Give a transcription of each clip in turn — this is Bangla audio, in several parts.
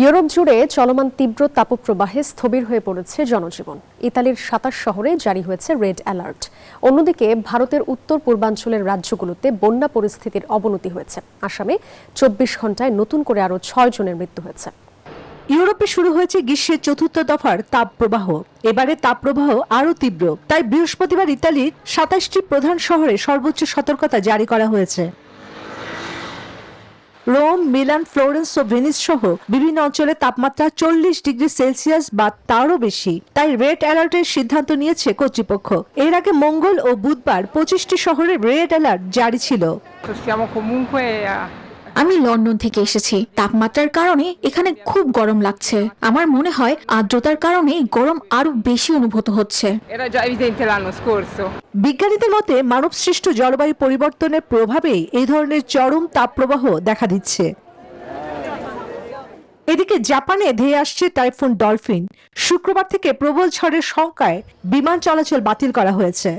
ইউরোপ জুড়ে চলমান তীব্র তাপপ্রবাহে স্থবির হয়ে পড়েছে জনজীবন। ইতালির ২৭ শহরে জারি হয়েছে রেড অ্যালার্ট। অন্যদিকে ভারতের উত্তর পূর্বাঞ্চলের রাজ্যগুলোতে বন্যা পরিস্থিতির অবনতি হয়েছে। আসামে ২৪ ঘন্টায় নতুন করে আরও ৬ জনের মৃত্যু হয়েছে। ইউরোপে শুরু হয়েছে গ্রীষ্মের চতুর্থ দফার তাপপ্রবাহ। এবারে তাপপ্রবাহ আরও তীব্র, তাই বৃহস্পতিবার ইতালির ২৭টি প্রধান শহরে সর্বোচ্চ সতর্কতা জারি করা হয়েছে। রোম, মিলান, ফ্লোরেন্স ও ভেনিস সহ বিভিন্ন অঞ্চলে তাপমাত্রা ৪০ ডিগ্রি সেলসিয়াস বা তারও বেশি, তাই রেড অ্যালার্টের সিদ্ধান্ত নিয়েছে কর্তৃপক্ষ। এর আগে মঙ্গল ও বুধবার ২৫টি শহরে রেড অ্যালার্ট জারি ছিল। আমি লন্ডন থেকে এসেছি। তাপমাত্রার কারণে এখানে খুব গরম লাগছে। আমার মনে হয় আর্দ্রতার কারণে গরম আরো বেশি অনুভূত হচ্ছে। বিজ্ঞানীদের মতে মানবসৃষ্ট জলবায়ু পরিবর্তনের প্রভাবেই এই ধরনের চরম তাপপ্রবাহ দেখা দিচ্ছে। এদিকে জাপানে ধেয়ে আসছে টাইফুন ডলফিন। শুক্রবার থেকে প্রবল ঝড়ের শঙ্কায় বিমান চলাচল বাতিল করা হয়েছে।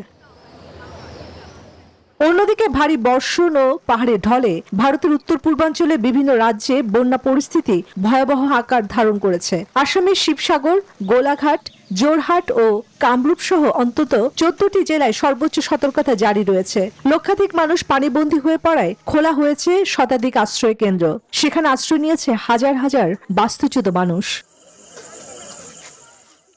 অন্যদিকে ভারী বর্ষণ ও পাহাড়ের ঢলে ভারতের উত্তর পূর্বাঞ্চলে বিভিন্ন রাজ্যে বন্যা পরিস্থিতি ভয়াবহ আকার ধারণ করেছে। আসামের শিবসাগর, গোলাঘাট, জোরহাট ও কামরূপ সহ অন্তত ১৪টি জেলায় সর্বোচ্চ সতর্কতা জারি রয়েছে। লক্ষাধিক মানুষ পানিবন্দী হয়ে পড়ায় খোলা হয়েছে শতাধিক আশ্রয় কেন্দ্র। সেখানে আশ্রয় নিয়েছে হাজার হাজার বাস্তুচ্যুত মানুষ।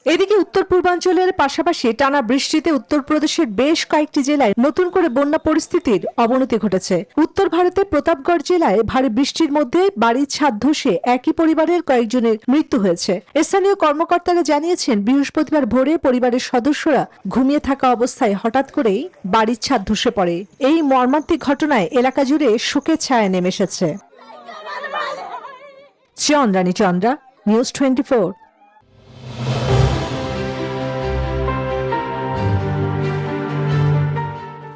এদিকে উত্তর পূর্বাঞ্চলের পাশাপাশি টানা বৃষ্টিতে উত্তরপ্রদেশের বেশ কয়েকটি জেলায় নতুন করে বন্যা পরিস্থিতির অবনতি ঘটেছে। উত্তর ভারতের প্রতাপগড় জেলায় ভারী বৃষ্টির মধ্যে বাড়ির ছাদ ধসে একই পরিবারের কয়েকজনের মৃত্যু হয়েছে। স্থানীয় কর্মকর্তারা জানিয়েছেন, বৃহস্পতিবার ভোরে পরিবারের সদস্যরা ঘুমিয়ে থাকা অবস্থায় হঠাৎ করেই বাড়ির ছাদ ধসে পড়ে। এই মর্মান্তিক ঘটনায় এলাকা জুড়ে শোকের ছায়া নেমে এসেছে। চন্দ্রানী চন্দ্রা, নিউজ 24।